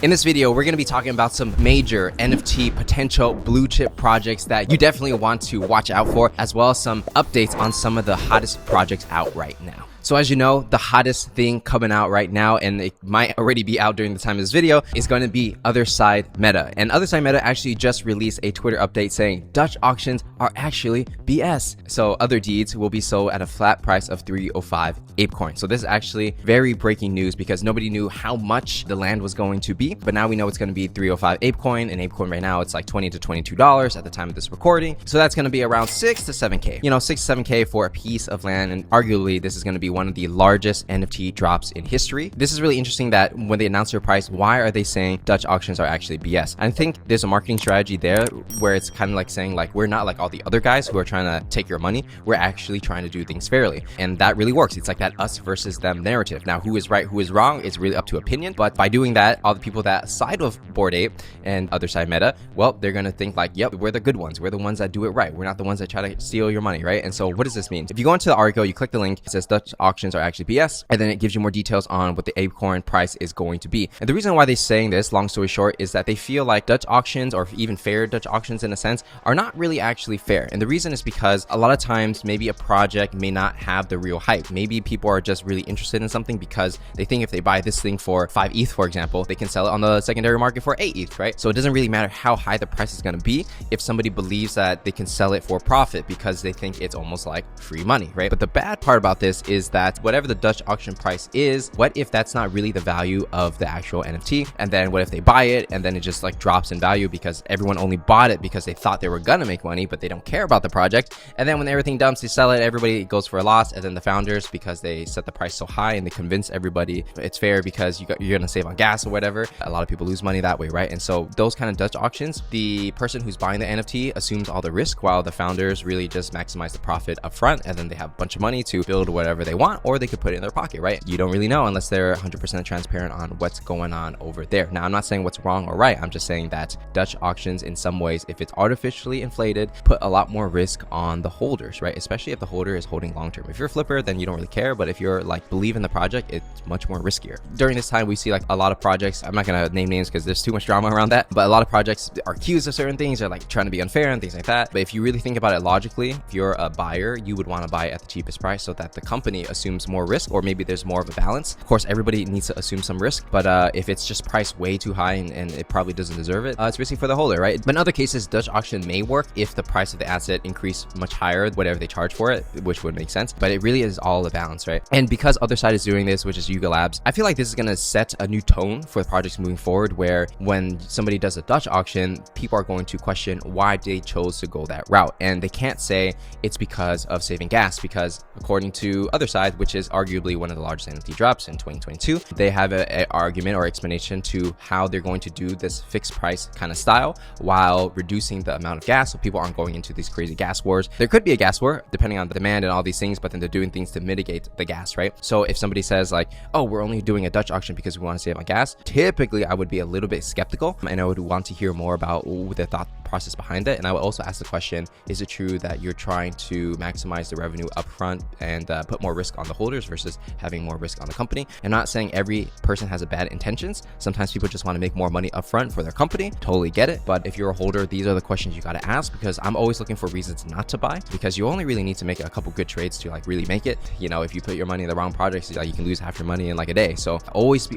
In this video, we're going to be talking about some major NFT potential blue chip projects that you definitely want to watch out for, as well as some updates on some of the hottest projects out right now. So as you know, the hottest thing coming out right now, and it might already be out during the time of this video, is going to be Otherside Meta. And Otherside Meta actually just released a Twitter update saying Dutch auctions are actually BS. So other deeds will be sold at a flat price of 305 ApeCoin. So this is actually very breaking news because nobody knew how much the land was going to be, but now we know it's going to be 305 ApeCoin, and ApeCoin right now it's like $20 to $22 at the time of this recording. So that's going to be around 6 to 7K. You know, 6 to 7K for a piece of land, and arguably this is going to be one of the largest NFT drops in history. This is really interesting that when they announce their price, why are they saying Dutch auctions are actually BS? I think there's a marketing strategy there where it's kind of like saying like, we're not like all the other guys who are trying to take your money. We're actually trying to do things fairly. And that really works. It's like that us versus them narrative. Now, who is right, who is wrong, it's really up to opinion. But by doing that, all the people that side of Bored Ape and Otherside Meta, well, they're going to think like, yep, we're the good ones. We're the ones that do it right. We're not the ones that try to steal your money, right? And so what does this mean? If you go into the article, you click the link, it says Dutch auctions are actually BS, and then it gives you more details on what the ApeCoin price is going to be. And the reason why they're saying this, long story short, is that they feel like Dutch auctions, or even fair Dutch auctions in a sense, are not really actually fair. And the reason is because a lot of times maybe a project may not have the real hype. Maybe people are just really interested in something because they think if they buy this thing for 5 ETH, for example, they can sell it on the secondary market for 8 ETH, right? So it doesn't really matter how high the price is going to be if somebody believes that they can sell it for profit because they think it's almost like free money, right? But the bad part about this is that whatever the Dutch auction price is, what if that's not really the value of the actual NFT? And then what if they buy it and then it just like drops in value because everyone only bought it because they thought they were gonna make money, but they don't care about the project. And then when everything dumps, they sell it, everybody goes for a loss. And then the founders, because they set the price so high and they convince everybody it's fair because you're gonna save on gas or whatever, a lot of people lose money that way, right? And so those kind of Dutch auctions, the person who's buying the NFT assumes all the risk while the founders really just maximize the profit up front, and then they have a bunch of money to build whatever they want, or they could put it in their pocket, right? You don't really know unless they're 100% transparent on what's going on over there. Now, I'm not saying what's wrong or right. I'm just saying that Dutch auctions, in some ways, if it's artificially inflated, put a lot more risk on the holders, right? Especially if the holder is holding long-term. If you're a flipper, then you don't really care. But if you're like believe in the project, it's much more riskier. During this time, we see like a lot of projects. I'm not going to name names because there's too much drama around that. But a lot of projects are accused of certain things. They're like trying to be unfair and things like that. But if you really think about it logically, if you're a buyer, you would want to buy at the cheapest price so that the company assumes more risk, or maybe there's more of a balance. Of course, everybody needs to assume some risk, but if it's just priced way too high and it probably doesn't deserve it, it's risky for the holder, right? But in other cases, Dutch auction may work if the price of the asset increased much higher, whatever they charge for it, which would make sense. But it really is all a balance, right? And because Otherside is doing this, which is Yuga Labs, I feel like this is going to set a new tone for the projects moving forward, where when somebody does a Dutch auction, people are going to question why they chose to go that route. And they can't say it's because of saving gas, because according to Otherside, which is arguably one of the largest NFT drops in 2022, they have an argument or explanation to how they're going to do this fixed price kind of style while reducing the amount of gas so people aren't going into these crazy gas wars. There could be a gas war depending on the demand and all these things, but then they're doing things to mitigate the gas, right? So if somebody says like, oh, we're only doing a Dutch auction because we want to save on gas, typically I would be a little bit skeptical, and I would want to hear more about the thought process behind it. And I would also ask the question, is it true that you're trying to maximize the revenue upfront and put more risk on the holders versus having more risk on the company? I'm not saying every person has a bad intentions. Sometimes people just want to make more money upfront for their company. Totally get it. But if you're a holder, these are the questions you got to ask, because I'm always looking for reasons not to buy, because you only really need to make a couple good trades to like really make it. You know, if you put your money in the wrong projects, like you can lose half your money in like a day. So always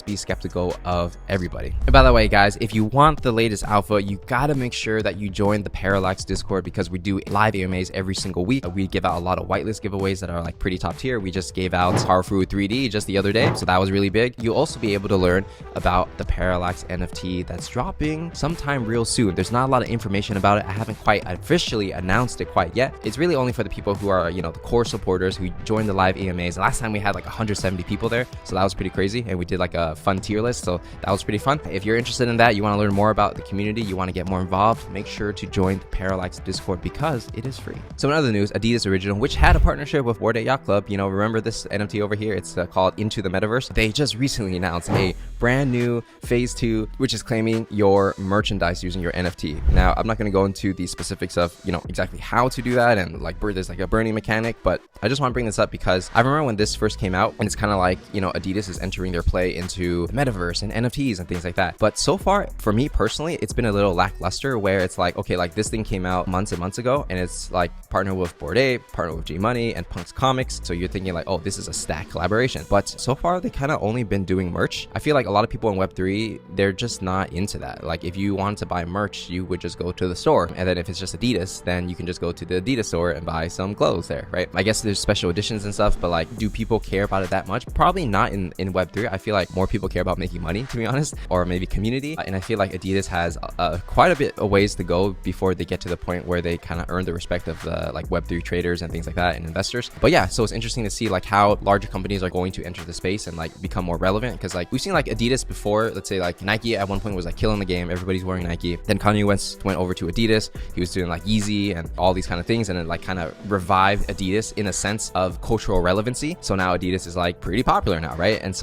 be skeptical of everybody. And by the way, guys, if you want the latest alpha, you gotta make sure that you join the Parallax Discord, because we do live AMAs every single week. We give out a lot of whitelist giveaways that are like pretty top tier. We just gave out Karafuru 3D just the other day, so that was really big. You'll also be able to learn about the Parallax NFT that's dropping sometime real soon. There's not a lot of information about it. I haven't quite officially announced it quite yet. It's really only for the people who are, you know, the core supporters who join the live AMAs. Last time we had like 170 people there, so that was pretty crazy, and we did like a fun tier list, so that was pretty fun. If you're interested in that, you want to learn more about the community, you want to to get more involved, make sure to join the Parallax Discord because it is free. So in other news, Adidas Original, which had a partnership with Bored Ape Yacht Club, you know, remember this NFT over here? It's called Into the Metaverse. They just recently announced a brand new phase 2, which is claiming your merchandise using your NFT. Now, I'm not going to go into the specifics of, you know, exactly how to do that and like there's like a burning mechanic, but I just want to bring this up because I remember when this first came out and it's kind of like, you know, Adidas is entering their play into the metaverse and NFTs and things like that. But so far, for me personally, it's been a little lackluster where it's like, okay, like this thing came out months and months ago and it's like partner with Bored Ape, partner with G Money and Punk's Comics. So you're thinking like, oh, this is a stack collaboration. But so far, they kind of only been doing merch. I feel like a lot of people in Web3, they're just not into that. Like if you wanted to buy merch, you would just go to the store. And then if it's just Adidas, then you can just go to the Adidas store and buy some clothes there, right? I guess there's special editions and stuff, but like, do people care about it that much? Probably not in Web3. I feel like more people care about making money, to be honest, or maybe community. And I feel like Adidas has quite a bit of ways to go before they get to the point where they kind of earn the respect of the like Web3 traders and things like that and investors. But yeah, so it's interesting to see like how larger companies are going to enter the space and like become more relevant, because like we've seen like Adidas before. Let's say like Nike at one point was like killing the game, everybody's wearing Nike. Then Kanye West went over to Adidas, he was doing like Yeezy and all these kind of things, and it like kind of revived Adidas in a sense of cultural relevancy. So now Adidas is like pretty popular now, right? And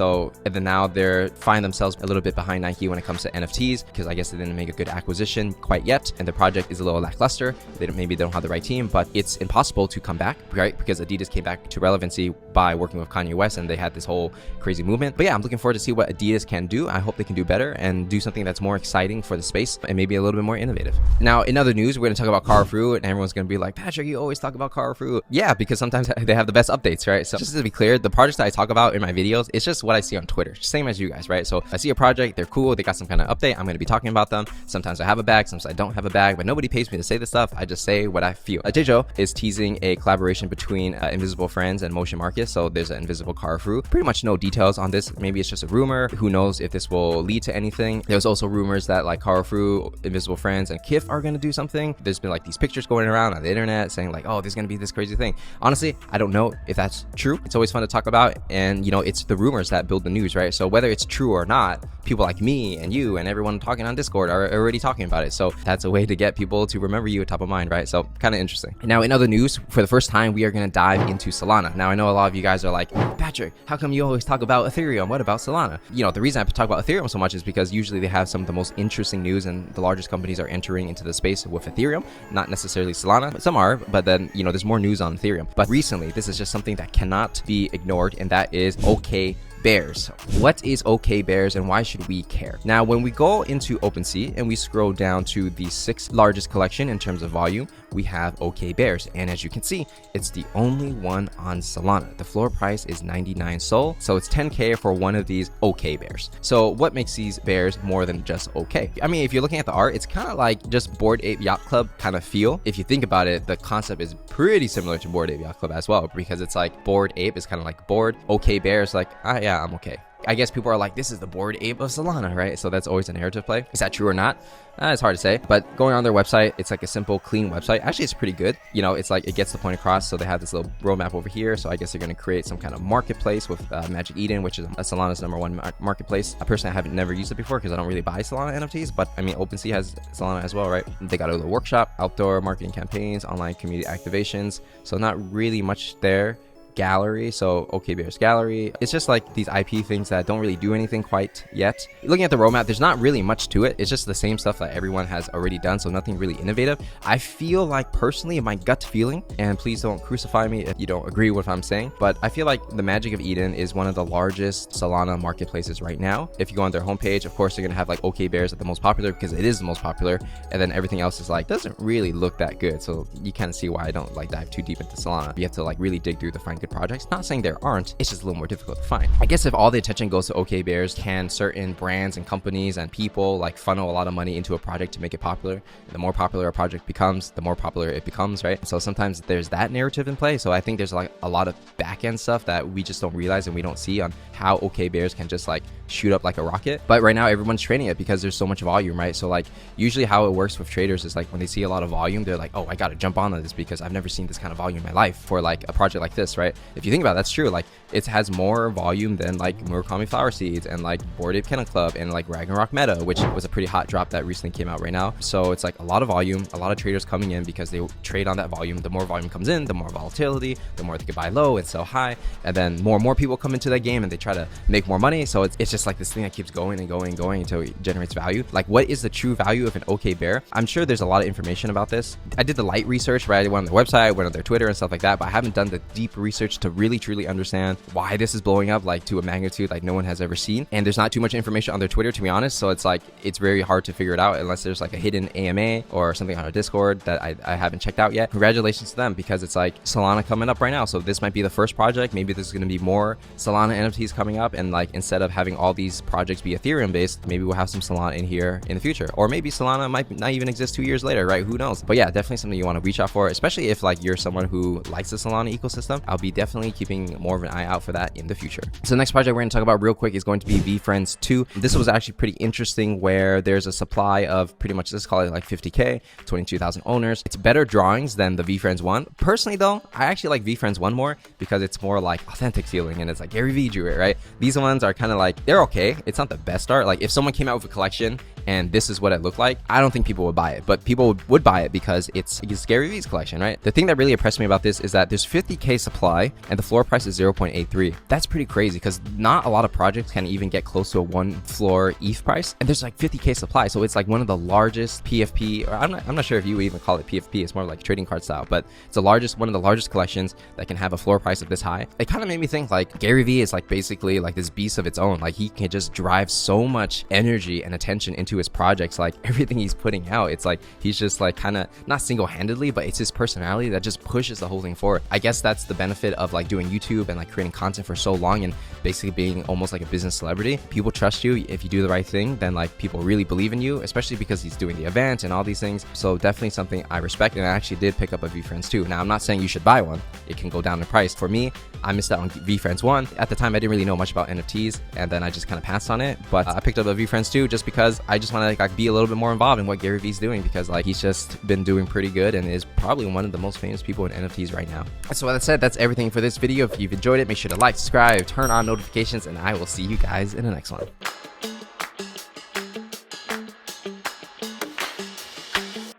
then now they're find themselves a little bit behind Nike when it comes to NFTs, because I guess they didn't make a good acquisition quite yet, and the project is a little lackluster. Maybe they don't have the right team, but it's impossible to come back, right? Because Adidas came back to relevancy by working with Kanye West, and they had this whole crazy movement. But yeah, I'm looking forward to see what Adidas can do. I hope they can do better and do something that's more exciting for the space and maybe a little bit more innovative. Now, in other news, we're going to talk about Karafuru, and everyone's going to be like, Patrick, you always talk about Karafuru. Yeah, because sometimes they have the best updates, right? So just to be clear, the projects that I talk about in my videos, it's just what I see on Twitter, same as you guys, right? So if I see a project, they're cool, they got some kind of update, I'm going to be talking about them. Sometimes I have a bag, sometimes I don't have a bag, but nobody pays me to say this stuff. I just say what I feel. Jejo is teasing a collaboration between Invisible Friends and Motion Marcus. So there's an Invisible Karafuru. Pretty much no details on this. Maybe it's just a rumor. Who knows if this will lead to anything. There's also rumors that like Karafuru, Invisible Friends, and KITH are going to do something. There's been like these pictures going around on the internet saying like, oh, there's going to be this crazy thing. Honestly, I don't know if that's true. It's always fun to talk about, and you know, it's the rumors that build the news, right? So whether it's true or not, people like me and you and everyone talking on Discord are already talking about it. So that's a way to get people to remember you top of mind, right? So kind of interesting. Now, in other news, for the first time, we are going to dive into Solana. Now, I know a lot of you guys are like, Patrick, how come you always talk about Ethereum? What about Solana? You know, the reason I talk about Ethereum so much is because usually they have some of the most interesting news, and the largest companies are entering into the space with Ethereum, not necessarily Solana, but some are, but then, you know, there's more news on Ethereum. But recently, this is just something that cannot be ignored, and that is Okay Bears. What is Okay Bears and why should we care? Now, when we go into OpenSea and we scroll down to the 6th largest collection in terms of volume, we have Okay Bears. And as you can see, it's the only one on Solana. The floor price is 99 SOL. So it's 10K for one of these Okay Bears. So what makes these bears more than just okay? I mean, if you're looking at the art, it's kind of like just Bored Ape Yacht Club kind of feel. If you think about it, the concept is pretty similar to Bored Ape Yacht Club as well, because it's like Bored Ape is kind of like bored. Okay Bears like, yeah, I'm okay. I guess people are like, this is the Bored Ape of Solana, right? So that's always a narrative play. Is that true or not? It's hard to say, but going on their website, it's like a simple, clean website. Actually, it's pretty good. You know, it's like it gets the point across. So they have this little roadmap over here. So I guess they're going to create some kind of marketplace with Magic Eden, which is Solana's #1 marketplace. Personally, I haven't never used it before because I don't really buy Solana NFTs, but I mean, OpenSea has Solana as well, right? They got a little workshop, outdoor marketing campaigns, online community activations. So not really much there. Gallery, so Okay Bears Gallery. It's just like these IP things that don't really do anything quite yet. Looking at the roadmap, there's not really much to it. It's just the same stuff that everyone has already done, so nothing really innovative. I feel like personally, in my gut feeling, and please don't crucify me if you don't agree with what I'm saying, but I feel like the Magic of Eden is one of the largest Solana marketplaces right now. If you go on their homepage, of course, they're gonna have like Okay Bears at the most popular because it is the most popular, and then everything else is like doesn't really look that good. So you kind of see why I don't like dive too deep into Solana. You have to like really dig through to find good projects. Not saying there aren't, it's just a little more difficult to find. I guess if all the attention goes to Okay Bears, can certain brands and companies and people like funnel a lot of money into a project to make it popular? And the more popular a project becomes, the more popular it becomes, right? So sometimes there's that narrative in play. So I think there's like a lot of back end stuff that we just don't realize and we don't see on how Okay Bears can just like shoot up like a rocket. But right now everyone's trading it because there's so much volume, right? So like usually how it works with traders is like when they see a lot of volume, they're like, oh, I gotta jump on this because I've never seen this kind of volume in my life for like a project like this, right? right? If you think about it, that's true. Like it has more volume than like Murakami Flower Seeds and like Bored Ape Kennel Club and like Ragnarok Meta, which was a pretty hot drop that recently came out right now. So it's like a lot of volume, a lot of traders coming in because they trade on that volume. The more volume comes in, the more volatility, the more they can buy low and sell high, and then more and more people come into that game and they try to make more money. So it's just like this thing that keeps going and going and going until it generates value. Like what is the true value of an okay bear? I'm sure there's a lot of information about this. I did the light research, right? I went on their website, went on their Twitter and stuff like that, but I haven't done the deep research to really truly understand why this is blowing up like to a magnitude like no one has ever seen. And there's not too much information on their Twitter, to be honest. So it's like it's very hard to figure it out unless there's like a hidden AMA or something on our Discord that I haven't checked out yet. Congratulations to them, because it's like Solana coming up right now. So this might be the first project. Maybe there's going to be more Solana NFTs coming up, and like instead of having all these projects be Ethereum based, maybe we'll have some Solana in here in the future, or maybe Solana might not even exist 2 years later, right? Who knows? But yeah, definitely something you want to reach out for, especially if like you're someone who likes the Solana ecosystem. I'll be definitely keeping more of an eye out for that in the future. So the next project we're going to talk about real quick is going to be VeeFriends 2. This was actually pretty interesting, where there's a supply of pretty much, let's call it like 50k, 22,000 owners. It's better drawings than the VeeFriends 1. Personally though, I actually like VeeFriends 1 more because it's more like authentic feeling, and it's like GaryVee drew it, right? These ones are kind of like, they're okay. It's not the best art. Like if someone came out with a collection and this is what it looked like, I don't think people would buy it, but people would buy it because it's GaryVee's collection, right? The thing that really impressed me about this is that there's 50k supply and the floor price is 0.83. That's pretty crazy because not a lot of projects can even get close to a one floor ETH price, and there's like 50k supply. So it's like one of the largest PFP, or I'm not sure if you would even call it PFP. It's more like trading card style, but it's one of the largest collections that can have a floor price of this high. It kind of made me think like GaryVee is like basically like this beast of its own. Like he can just drive so much energy and attention into his projects. Like everything he's putting out, it's like he's just like kind of not single-handedly, but it's his personality that just pushes the whole thing forward. I guess that's the benefit of like doing YouTube and like creating content for so long and basically being almost like a business celebrity. People trust you. If you do the right thing, then like people really believe in you, especially because he's doing the event and all these things. So definitely something I respect, and I actually did pick up a VeeFriends 2. Now I'm not saying you should buy one. It can go down in price. For me, I missed out on VeeFriends 1. At the time, I didn't really know much about NFTs, and then I just kind of passed on it. But I picked up a VeeFriends 2 just because I just want to like be a little bit more involved in what GaryVee's doing, because like he's just been doing pretty good and is probably one of the most famous people in NFTs right now. So with that said, that's everything for this video. If you've enjoyed it, make sure to like, subscribe, turn on notifications, and I will see you guys in the next one.